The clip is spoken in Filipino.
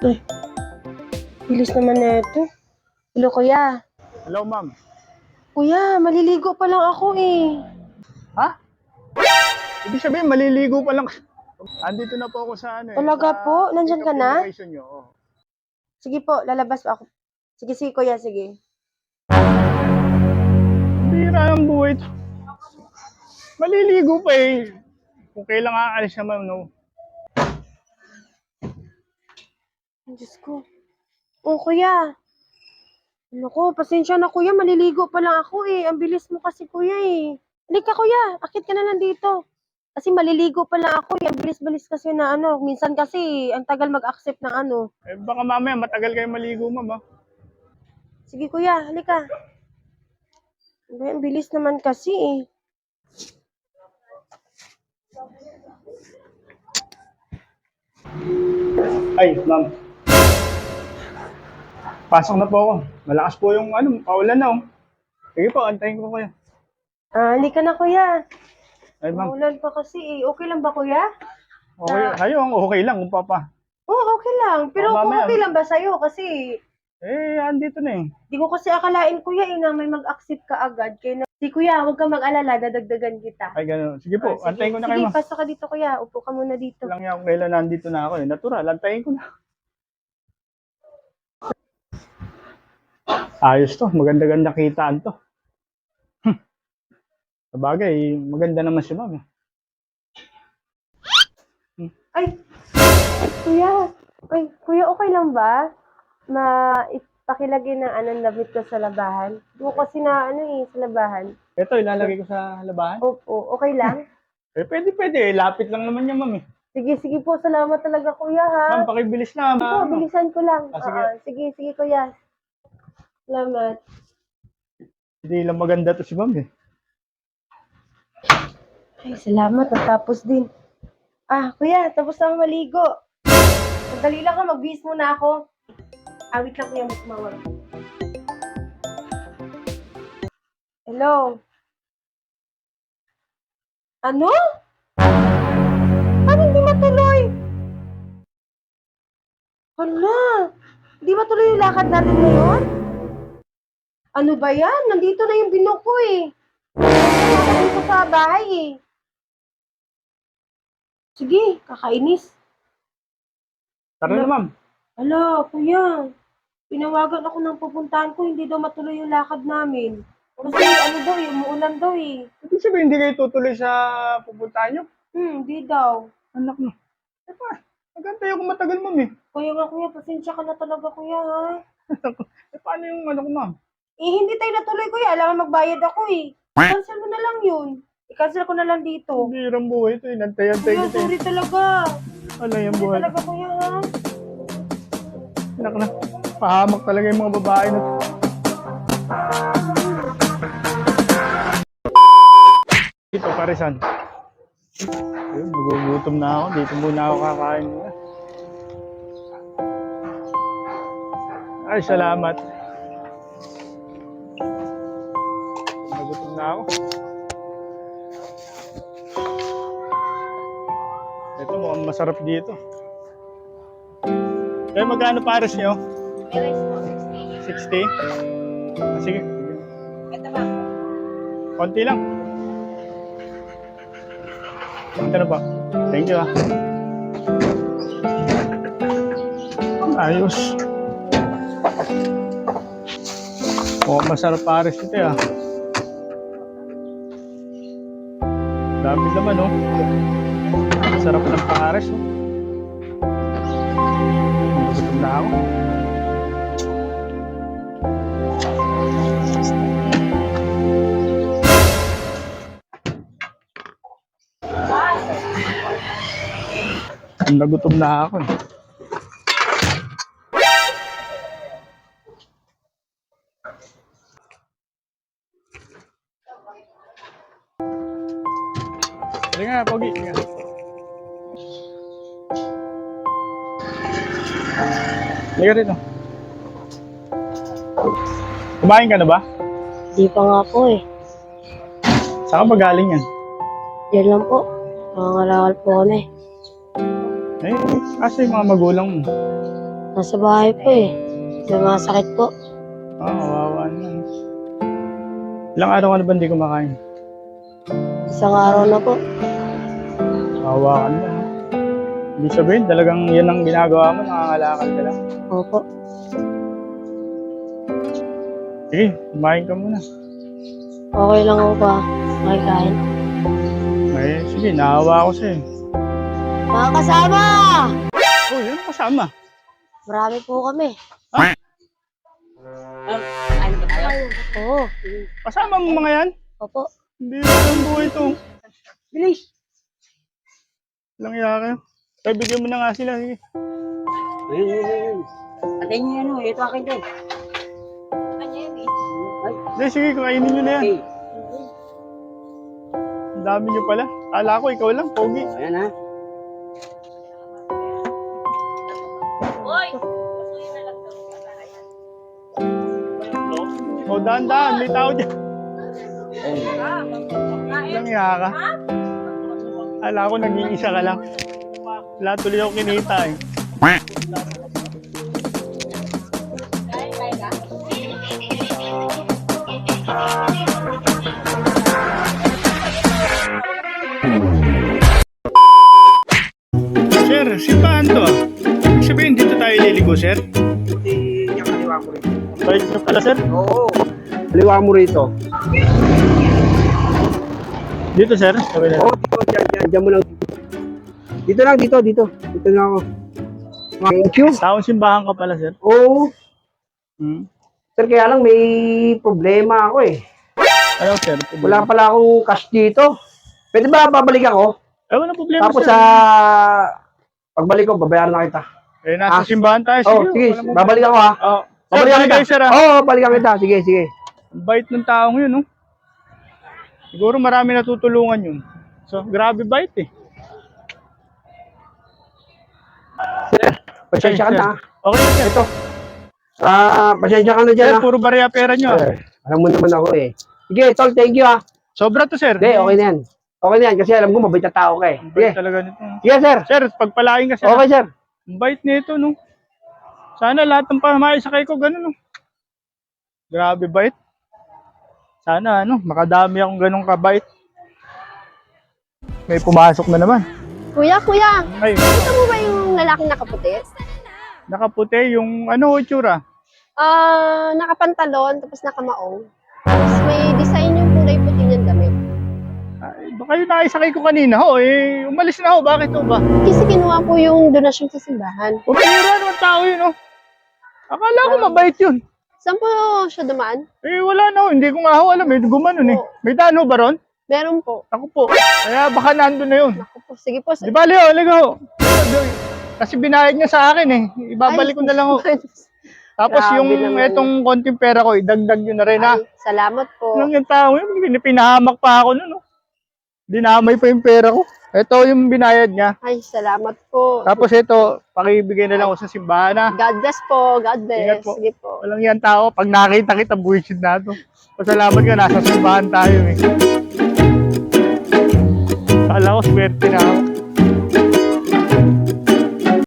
Ay, bilis naman na ito. Hello, kuya. Hello, ma'am. Kuya, maliligo pa lang ako eh. Ha? Ibig sabihin, maliligo pa lang. Andito na po ako sa ano eh. Talaga sa po? Nandyan pick-up ka na? location nyo. Oh. Sige po, lalabas po ako. Sige, sige, kuya, sige. Bira ang buhay to. Maliligo pa eh. Kung kailang aalis naman, no? Diyos ko. Oh, kuya. Naku, pasensya na kuya, maliligo pa lang ako eh. Ang bilis mo kasi kuya eh. Halika kuya, akit ka na lang dito. Kasi maliligo pa lang ako eh. Ang bilis-bilis kasi na ano. Minsan kasi, ang tagal mag-accept ng ano. Eh, baka mamaya matagal kayo maligo, ma'am. Sige kuya, halika. Ang bilis naman kasi eh. Ay, ma'am. Pasok na po ako. Malakas po yung ano, paulan na oh. Sige po, antayin ko kayo. Halika na kuya. Ay, ma'am. Maulan pa kasi eh. Okay lang ba kuya? Okay, ayun, okay lang kung papa. Oo, okay lang. Pero kung mamaya. okay lang ba sa'yo? Kasi Eh, andito na eh. di ko kasi akalain kuya eh na may mag-accept ka agad. Kaya si kuya, huwag kang mag-alala. Dadagdagan kita. Ay, gano'n. Sige po, Sige, antayin ko na sige, kayo, ma'am. pasok ka dito kuya. Upo ka muna dito. Lang yan kung kailan nandito na ako eh. Natural, antayin ko na. Ayos to, maganda-ganda kitaan to. Sabagay, maganda naman si ma'am. Ay, kuya. Ay, kuya, okay lang ba? Ipakilagay ng damit ko sa labahan. Di ko kasi na sa labahan. Ito, ilalagay ko sa labahan. Opo, okay lang? Eh, pwede. Lapit lang naman yan, ma'am eh. Sige, sige po. Salamat talaga kuya ha. Ma'am, pakibilis na. Sige po, bilisan ko lang. Sige. Sige, sige kuya. Salamat. Hindi lang maganda to si ma'am eh. Ay, salamat. Natapos din. Kuya, tapos na ako maligo. Sandali lang ha, magbihis muna ako. Awit lang kuya, magmawag. Hello? Ano? Paano hindi matuloy? Hala, hindi matuloy yung lakad natin ngayon? Ano ba yan? Nandito na yung binok ko eh. Nandito ko sa bahay eh. Sige, kakainis. Tara na, ma'am. Hala, kuya. Pinawagan ako ng pupuntahan ko, hindi daw matuloy yung lakad namin. Kasi umuulan daw eh. Ibig sabihin, hindi kayo tutuloy sa pupuntahan nyo? Hindi daw. Anak na. Eh, magantay ako matagal, ma'am eh. Kaya nga kuya, pasensya ka na talaga kuya ha. Eh, paano yung ano ko, ma'am? Hindi tayo natuloy kuya, alam magbayad ako eh. Cancel mo na lang yun. I-cancel ko na lang dito. Birang buhay ito eh. Nantay-antay Kuya, kita eh. sorry talaga. Ano yung Sorry buhay? talaga kuya ha. Anak na. Pahamak talaga yung mga babae na to. Dito, Parisan. Ayun, nagugutom na ako. Dito muna ako kakain muna. Ay, salamat. Nagutom na ako. Ito, mukhang masarap dito. Eh, magkano pares nyo? May rice po, 60? Sige. Ito ba? Konti lang. Ito na po. Thank you Ayos. Masarap pares ito Dami naman Masarap ng pares Gutom na ako. Nagutom na ako Sige nga, Pogi. Sige. Sige rito. Kumain ka na ba? Di pa nga po eh. Saan ka ba galing yan? Yan lang po. Nangangalakal po kami. Eh, kasi yung mga magulang mo. Nasa bahay po eh. May mga sakit po. Kawawa naman. Ilang araw ka na ba hindi kumakain? Isang araw na po. Kawawa ka naman. Ibig sabihin, talagang yan ang ginagawa mo, nangangalakal ka lang. Opo. Sige, kumain ka muna. Okay lang ako ba? Makikain. Eh, sige, naawa ako sa'yo. Mga kasama! Oh, yan ang kasama. Marami po kami. Ha? Ano ba tayo? Oo. Kasama mo mga yan? Opo. Hindi na ang buhay ito. Bilis! Lang iya kayo. Kaya bigyan mo na nga sila. Sige. Ayun. Antayin niyo yan, ito akin din. Hindi, sige, kainin nyo na yan. Okay. Ang dami nyo pala. Kala ko, ikaw lang, pogi. Ayan ha. O, daan-daan, may tao dyan. Lang iya ka. Kala ko, nag-iisa ka lang. Wala tuloy ako kinita eh. Sir, simbahan to ah. Ibig sabihin, dito tayo liligo, sir? Yung kaliwa mo rito. Balik na pala, sir. Oo. Kaliwa mo rito. Dito, sir. Sabi na. Oo, dito. Diyan mo lang. Dito lang, dito. Dito lang ako. Thank you. Taong simbahan ka pala, sir. Oo. Hmm. Sir, kaya lang may problema ako eh. Ano, sir? Wala pala akong cash dito. Pwede ba babalik ako? Eh, walang problema, Tapos sir. sa pagbalik ko, babayaran na kita. Eh, nasa simbahan tayo. Oh, sige, walang problema. babalik ako ha. Oh. Sir, Babalikan balik kita. kayo, sir, ah. Oo, balikan kita. Sige, sige. Ang bait ng taong yun, no? Siguro marami natutulungan yun. So, grabe bait eh. Pasensya ka Sir. na. Okay, sir. Ito. Pasensya ka na Sir, dyan ha. puro bariya pera nyo. Ah. Alam mo naman ako eh. Sige, tol, thank you ha. Sobra to, sir. Hindi, okay na yan. Okay na yan kasi alam ko mabait na tao ka eh. Ang Sige, bait talaga nito. sige sir. Sir, pagpalain ka, sir. Okay sir. Ang bait nito, no? Sana lahat ng pamaisakay ko ganun, no? Grabe bait. Sana, ano, makadami akong ganun kabait. May pumasok na naman. Kuya, Ay, kita mo ba yung lalaking nakaputi? nakaputi yung, ano, itsura? Nakapantalon, tapos nakamaong. Tapos may design yung kulay puti niyang damit. Ay, baka yung nakisakay ko kanina, ho, eh, umalis na ho. Bakit ho ba? Kasi kinuha po yung donasyon sa simbahan. Pumira naman tao yun, oh. Akala ko mabait yun. Saan po siya dumaan? Eh, wala na ho. Hindi ko nga ho alam, eh. Gumanon, eh. May daan ho ba ron? Meron po. Ako po. Kaya baka nandun na yun. Naku po, sige po. Di ba, Leo? Halika ho. Kasi binayad niya sa akin, eh. Ibabalik ko na lang ho. Tapos Grabe yung naman. etong konting pera ko, idagdag yun na rin, ha? Ay, salamat po. Anong yung tao yun? Pinahamak pa ako nun, no? Dinamay pa yung pera ko. Ito yung binayad niya. Ay, salamat po. Tapos ito, pakibigay na lang ako sa simbahan, ha? God bless po. God Ingat bless. po. Sige po. Walang yan tao. Pag nakita kita, bullshit na ito. Pasalamat ka, nasa simbahan tayo, eh. Kala ko, swerte na ako.